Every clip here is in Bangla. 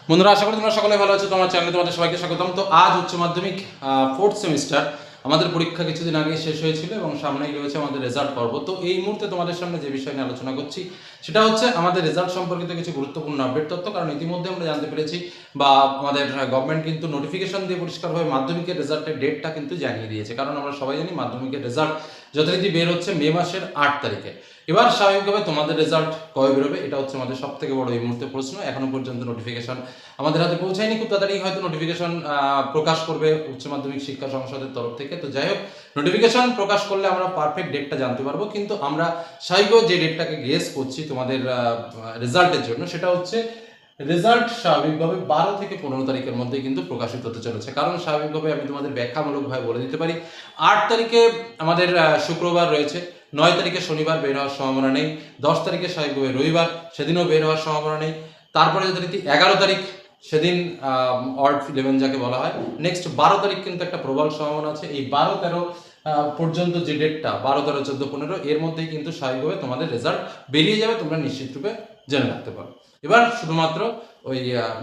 বন্ধুরা, আশা করি তোমরা সকলে ভালো আছো। তোমার চ্যানেলে তোমাদের সবাইকে স্বাগতম। তো আজ উচ্চ মাধ্যমিক 4th সেমিস্টার আমাদের পরীক্ষা কিছুদিন আগে শেষ হয়েছিল এবং সামনেই রয়েছে আমাদের রেজাল্ট পর্ব। তো এই মুহূর্তে তোমাদের সামনে যে বিষয় নিয়ে আলোচনা করছি সেটা হচ্ছে আমাদের রেজাল্ট সম্পর্কিত কিছু গুরুত্বপূর্ণ আপডেট তথ্য। কারণ ইতিমধ্যে আমরা জানতে পেরেছি বা আমাদের গভর্নমেন্ট কিন্তু নোটিফিকেশন দিয়ে পরিষ্কারভাবে মাধ্যমিকের রেজাল্টের ডেটটা কিন্তু জানিয়ে দিয়েছে। কারণ আমরা সবাই জানি মাধ্যমিকের রেজাল্ট যথারীতি বের হচ্ছে মে মাসের 8 তারিখে। এবার স্বাভাবিকভাবে তোমাদের রেজাল্ট কবে বেরোবে, এটা হচ্ছে আমাদের সব থেকে বড় এই মুহূর্তে প্রশ্ন। এখনো পর্যন্ত নোটিফিকেশন আমাদের হাতে পৌঁছায়নি। খুব তাড়াতাড়ি হয়তো নোটিফিকেশন প্রকাশ করবে উচ্চ মাধ্যমিক শিক্ষা সংসদের তরফ থেকে। তো যাই হোক, নোটিফিকেশন প্রকাশ করলে আমরা পারফেক্ট ডেটটা জানতে পারবো। কিন্তু আমরা স্বাভাবিকভাবে যে ডেটটাকে গেস করছি তোমাদের রেজাল্টের জন্য, সেটা হচ্ছে রেজাল্ট স্বাভাবিকভাবে 12 থেকে 15 তারিখের মধ্যে কিন্তু প্রকাশিত হতে চলেছে। কারণ স্বাভাবিকভাবে আমি তোমাদের ব্যাখ্যামূলকভাবে বলে দিতে পারি, 8 তারিখে আমাদের শুক্রবার রয়েছে, 9 তারিখে শনিবার বের হওয়ার সম্ভাবনা নেই, 10 তারিখে স্বাভাবিকভাবে রবিবার, সেদিনও বের হওয়ার সম্ভাবনা নেই। তারপরে যথারীতি 11 তারিখ, সেদিন অড 11 যাকে বলা হয়। নেক্সট 12 তারিখ কিন্তু একটা প্রবল সম্ভাবনা আছে। এই 12-13 পর্যন্ত যে ডেটটা 12, 13, 14, 15 এর মধ্যেই কিন্তু স্বাভাবিকভাবে তোমাদের রেজাল্ট বেরিয়ে যাবে, তোমরা নিশ্চিত রূপে জেনে রাখতে পারো। এবার শুধুমাত্র ওই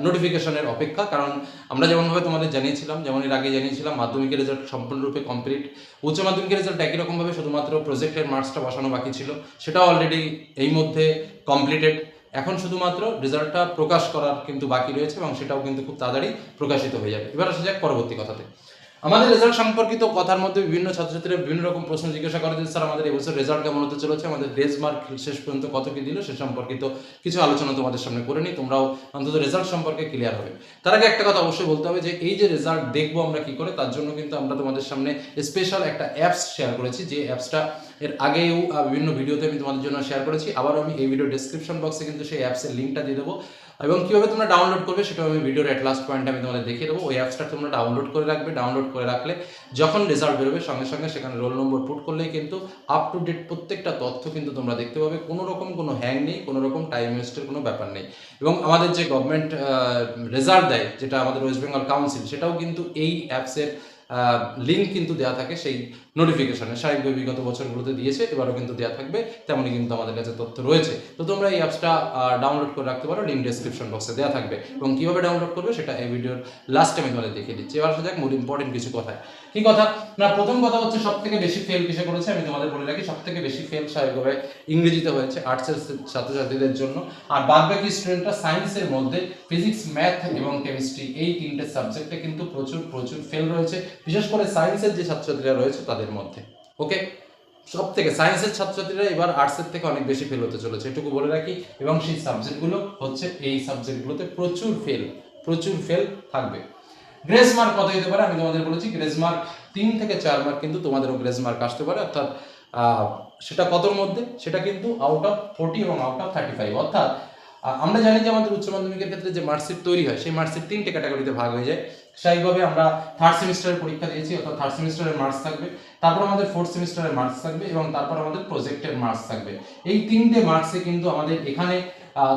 নোটিফিকেশনের অপেক্ষা। কারণ আমরা যেমনভাবে তোমাদের জানিয়েছিলাম, যেমন এর আগে জানিয়েছিলাম, মাধ্যমিকের রেজাল্ট সম্পূর্ণরূপে কমপ্লিট। উচ্চ মাধ্যমিকের রেজাল্ট একই রকমভাবে শুধুমাত্র প্রজেক্টের মার্কসটা বসানো বাকি ছিল, সেটাও অলরেডি এই মধ্যে কমপ্লিটেড। এখন শুধুমাত্র রেজাল্টটা প্রকাশ করার কিন্তু বাকি রয়েছে এবং সেটাও কিন্তু খুব তাড়াতাড়ি প্রকাশিত হয়ে যাবে। এবার আসা যাক পরবর্তী কথাতে। আমাদের রেজাল্ট সম্পর্কিত কথার মধ্যে বিভিন্ন ছাত্রছাত্রীরা বিভিন্ন রকম প্রশ্ন জিজ্ঞাসা করে যে স্যার আমাদের এবছর রেজাল্ট কেমন হতে চলেছে, আমাদের গ্রেস মার্ক শেষ পর্যন্ত কত কি দিল, সে সম্পর্কিত কিছু আলোচনা তোমাদের সামনে করে নিই, তোমরাও অন্তত রেজাল্ট সম্পর্কে ক্লিয়ার হবে। তার আগে একটা কথা অবশ্যই বলতে হবে যে এই যে রেজাল্ট দেখবো আমরা কি করে, তার জন্য কিন্তু আমরা তোমাদের সামনে স্পেশাল একটা অ্যাপস শেয়ার করেছি। যে অ্যাপসটা এর আগেও বিভিন্ন ভিডিওতে আমি তোমাদের জন্য শেয়ার করেছি। আবারও আমি এই ভিডিও ডেসক্রিপশন বক্সে কিন্তু সেই অ্যাপসের লিঙ্কটা দিয়ে দেবো এবং কীভাবে তোমরা ডাউনলোড করবে সেটাও আমি ভিডিওর এট লাস্ট পয়েন্টে আমি তোমাদের দেখিয়ে দেবো। ওই অ্যাপসটা তোমরা ডাউনলোড করে রাখবে। ডাউনলোড করে রাখলে যখন রেজাল্ট বেরোবে সঙ্গে সঙ্গে সেখানে রোল নম্বর পুট করলেই কিন্তু আপ টু ডেট প্রত্যেকটা তথ্য কিন্তু তোমরা দেখতে পাবে। কোনো রকম কোনো হ্যাং নেই, কোনো রকম টাইম ওয়েস্টের কোনো ব্যাপার নেই। এবং আমাদের যে গভর্নমেন্ট রেজাল্ট দেয়, যেটা আমাদের ওয়েস্ট বেঙ্গল কাউন্সিল, সেটাও কিন্তু এই অ্যাপসের লিঙ্ক কিন্তু দেওয়া থাকে সেই নোটিফিকেশনে। স্বাভাবিকভাবে বিগত বছরগুলোতে দিয়েছে, এবারও কিন্তু দেওয়া থাকবে, তেমনই কিন্তু আমাদের কাছে তথ্য রয়েছে। তো তোমরা এই অ্যাপসটা ডাউনলোড করে রাখতে পারো, লিঙ্ক ডেসক্রিপশন বক্সে দেওয়া থাকবে। এবং কীভাবে ডাউনলোড করবে সেটা এই ভিডিওর লাস্টে আমি তোমাদের দেখিয়ে দিচ্ছি। এবার আসা যাক মূল ইম্পর্টেন্ট কিছু কথা। কি কথা না, প্রথম কথা হচ্ছে সব থেকে বেশি ফেল কিসে করেছে আমি তোমাদের বলে রাখি। সব থেকে বেশি ফেল স্বাভাবিকভাবে ইংরেজিতে হয়েছে আর্টসের ছাত্রছাত্রীদের জন্য। আর বাদ বাকি স্টুডেন্টরা সায়েন্সের মধ্যে ফিজিক্স, ম্যাথ এবং কেমিস্ট্রি এই তিনটে সাবজেক্টে কিন্তু প্রচুর প্রচুর ফেল রয়েছে, বিশেষ করে সায়েন্সের যে ছাত্রছাত্রীরা রয়েছে তাদের মধ্যে। ওকে, সব থেকে সায়েন্সের ছাত্রছাত্রীরা এবার আর্টসের থেকে অনেক বেশি ফেল হতে চলেছে, এটুকু বলে রাখি। এবং সেই সাবজেক্টগুলো হচ্ছে, এই সাবজেক্টগুলোতে প্রচুর ফেল থাকবে। গ্রেস মার্ক কত হতে পারে আমি তোমাদের বলেছি। গ্রেস মার্ক 3 থেকে 4 মার্ক কিন্তু তোমাদেরও গ্রেস মার্ক আসতে পারে। অর্থাৎ সেটা কতর মধ্যে, সেটা কিন্তু আউট অফ 40 এবং আউট অফ 35। অর্থাৎ আমরা জানি যে আমাদের উচ্চ মাধ্যমিকের ক্ষেত্রে যে মার্কশিট তৈরি হয়, সেই মার্কশিট 3টে ক্যাটাগরিতে ভাগ হয়ে যায়। স্বাভাবিকভাবে আমরা 3rd সেমিস্টারের পরীক্ষা দিয়েছি, অর্থাৎ 3rd সেমিস্টারের মার্কস থাকবে, তারপর আমাদের 4th সেমিস্টারের মার্কস থাকবে এবং তারপর আমাদের প্রজেক্টের মার্কস থাকবে। এই 3টে মার্কসে কিন্তু আমাদের এখানে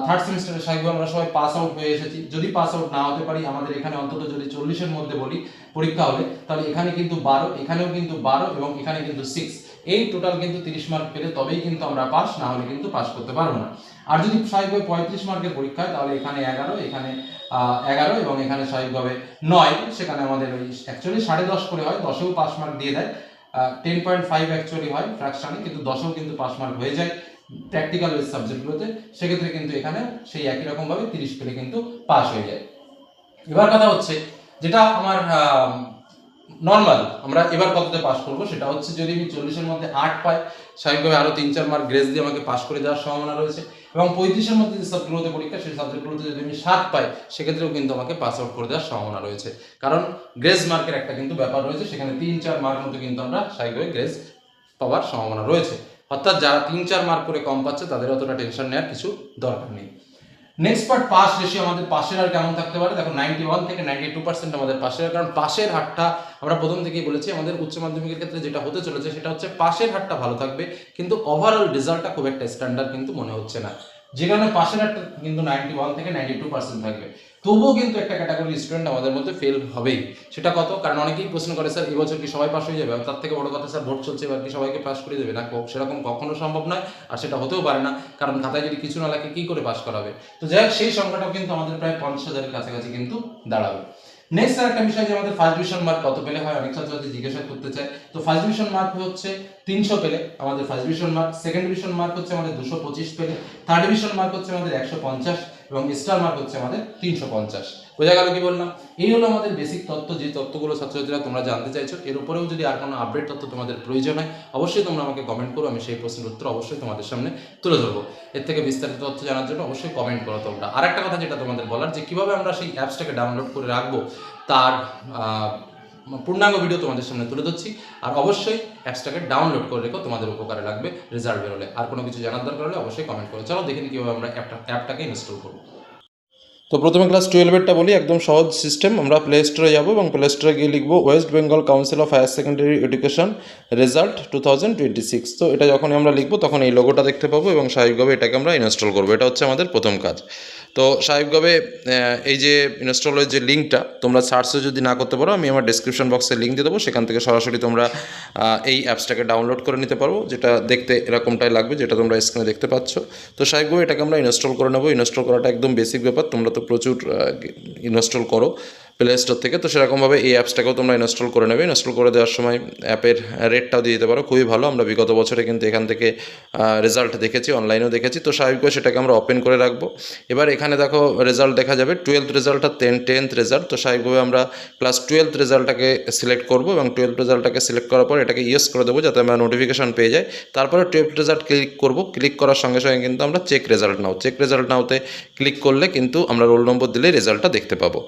3rd সেমিস্টারে স্বাভাবিকভাবে আমরা সবাই পাস আউট হয়ে এসেছি। যদি পাস আউট না হতে পারি, আমাদের এখানে অন্তত যদি 40-এর মধ্যে বলি পরীক্ষা হলে, তাহলে এখানে কিন্তু 12, এখানেও কিন্তু 12 এবং এখানে কিন্তু 6, এই টোটাল কিন্তু 30 মার্ক পেলে তবেই কিন্তু আমরা পাস, না হলে কিন্তু পাস করতে পারবো না। আর যদি স্বাভাবিকভাবে 35 মার্কের পরীক্ষা হয়, তাহলে এখানে 11, এখানে 11 এবং এখানে স্বাভাবিকভাবে 9, সেখানে আমাদের ওই অ্যাকচুয়ালি 10.5 করে হয়, 10এও পাস মার্ক দিয়ে দেয়। 10.5 অ্যাকচুয়ালি হয় ফ্র্যাকশনে, কিন্তু 10এও কিন্তু পাস মার্ক হয়ে যায় প্র্যাকটিক্যাল ওই সাবজেক্টগুলোতে। সেক্ষেত্রে কিন্তু এখানে সেই একই রকমভাবে 30 পেলে কিন্তু পাস হয়ে যায়। এবার কথা হচ্ছে যেটা আমার নর্মাল, আমরা এবার কততে পাস করবো, সেটা হচ্ছে যদি আমি 40-এর মধ্যে 8 পাই, স্বাভাবিকভাবে আরও 3-4 মার্ক গ্রেস দিয়ে আমাকে পাস করে দেওয়ার সম্ভাবনা রয়েছে। এবং 35-এর মধ্যে যে সাবজেক্টগুলোতে পরীক্ষা, সেই সাবজেক্টগুলোতে যদি আমি 7 পাই, সেক্ষেত্রেও কিন্তু আমাকে পাস আউট করে দেওয়ার সম্ভাবনা রয়েছে। কারণ গ্রেস মার্কের একটা কিন্তু ব্যাপার রয়েছে, সেখানে 3-4 মার্ক মতো কিন্তু আমরা স্বাভাবিকভাবে গ্রেস পাওয়ার সম্ভাবনা রয়েছে। অর্থাৎ যারা 3-4 মার্ক করে কম পাচ্ছে তাদের অতটা টেনশন নেওয়ার কিছু দরকার নেই। Next part, pass ratio. আমাদের পাশের হার কেমন থাকতে পারে? দেখো 91 থেকে 92% আমাদের পাশের হার। কারণ পাশের হারটা আমরা প্রথম থেকেই বলেছি, আমাদের উচ্চ মাধ্যমিকের ক্ষেত্রে যেটা হতে চলেছে সেটা হচ্ছে পাশের হারটা ভালো থাকবে, কিন্তু ওভারঅল রেজাল্টটা খুব একটা স্ট্যান্ডার্ড কিন্তু মনে হচ্ছে না। যে কারণে পাশের একটা কিন্তু 91 থেকে 92% থাকবে। তবুও কিন্তু একটা ক্যাটাগরি স্টুডেন্ট আমাদের মধ্যে ফেল হবেই। সেটা কত? কারণ অনেকেই প্রশ্ন করে স্যার এবছর কি সবাই পাস হয়ে যাবে? তার থেকে বড় কথা স্যার ভোট চলছে, এবার কি সবাইকে পাস করে দেবে? না, সেরকম কখনো সম্ভব নয়, আর সেটা হতেও পারে না, কারণ খাতায় যদি কিছু না লেখে কী করে পাস করাবে? তো যাই হোক, সেই সংখ্যাটাও কিন্তু আমাদের প্রায় 50,000-এর কাছাকাছি কিন্তু দাঁড়াবে। নেক্সট আর একটা বিষয় যে আমাদের ফার্স্ট ডিভিশন মার্ক কত পেলে হয়, অনেক ছাত্রছাত্রী জিজ্ঞাসা করতে চায়। তো ফার্স্ট ডিভিশন মার্ক হচ্ছে 300 পেলে আমাদের first division mark, second division mark হচ্ছে আমাদের 225 পেলে, থার্ড ডিভিশন মার্ক হচ্ছে আমাদের 150 এবং স্টার মার্ক হচ্ছে আমাদের 350। বোঝা গেল কি বললাম? এই হলো আমাদের বেসিক তথ্য, যে তথ্যগুলো ছাত্রছাত্রীরা তোমরা জানতে চাইছো। এর উপরেও যদি আর কোনো আপডেট তথ্য তোমাদের প্রয়োজন হয় অবশ্যই তোমরা আমাকে কমেন্ট করো, আমি সেই প্রশ্নের উত্তর অবশ্যই তোমাদের সামনে তুলে ধরবো। এর থেকে বিস্তারিত তথ্য জানার জন্য অবশ্যই কমেন্ট করো তোমরা। আর একটা কথা যেটা তোমাদের বলার, যে কিভাবে আমরা সেই অ্যাপসটাকে ডাউনলোড করে রাখবো তার পূর্ণাঙ্গ ভিডিও তোমাদের সামনে তুলে ধরছি। আর অবশ্যই অ্যাপসটাকে ডাউনলোড করে রেখো, তোমাদের উপকারে লাগবে রেজাল্ট বেরোলে। আর কোনো কিছু জানার দরকার হলে অবশ্যই কমেন্ট করো। চলো দেখে নিই কীভাবে আমরা অ্যাপটাকে ইনস্টল করবো। তো প্রথমে ক্লাস 12-এরটা বলি, একদম সহজ সিস্টেম। আমরা প্লে স্টোরে যাবো এবং প্লে স্টোরে গিয়ে লিখবো west Bengal council of higher secondary education result 2026। তো এটা যখনই আমরা লিখবো তখন এই লোগোটা দেখতে পাবো এবং স্বাভাবিকভাবে এটাকে আমরা ইনস্টল করবো। এটা হচ্ছে আমাদের প্রথম কাজ। তো স্বাভাবিকভাবে এই যে ইনস্টলের যে লিঙ্কটা তোমরা সার্চে যদি না করতে পারো, আমি আমার ডেসক্রিপশন বক্সে লিঙ্ক দিয়ে দেবো, সেখান থেকে সরাসরি তোমরা এই অ্যাপসটাকে ডাউনলোড করে নিতে পারো, যেটা দেখতে এরকমটাই লাগবে, যেটা তোমরা স্ক্রিনে দেখতে পাচ্ছ। তো স্বাভাবিকভাবে এটাকে আমরা ইনস্টল করে নেবো। ইনস্টল করাটা একদম বেসিক ব্যাপার, তোমরা তো প্রচুর ইনস্টল করো প্লে স্টোর থেকে। তো সেরকমভাবে এই অ্যাপসটাকেও তোমরা ইনস্টল করে নেবে। ইনস্টল করে দেওয়ার সময় অ্যাপের রেটটাও দিয়ে দিতে পারো, খুবই ভালো। আমরা বিগত বছরে কিন্তু এখান থেকে রেজাল্ট দেখেছি, অনলাইনেও দেখেছি। তো স্বাভাবিকভাবে সেটাকে আমরা ওপেন করে রাখবো। এবার এখানে দেখো রেজাল্ট দেখা যাবে 12th রেজাল্ট আর 10th রেজাল্ট। তো স্বাভাবিকভাবে আমরা ক্লাস 12th রেজাল্টটাকে সিলেক্ট করবো এবং 12th রেজাল্টটাকে সিলেক্ট করার পর এটাকে ইয়েস করে দেবো যাতে আমরা নোটিফিকেশন পেয়ে যাই। তারপরে 12th রেজাল্ট ক্লিক করবো। ক্লিক করার সঙ্গে সঙ্গে কিন্তু আমরা চেক রেজাল্ট নাওতে ক্লিক করলে কিন্তু আমরা রোল নম্বর দিলেই রেজাল্টটা দেখতে পাবো।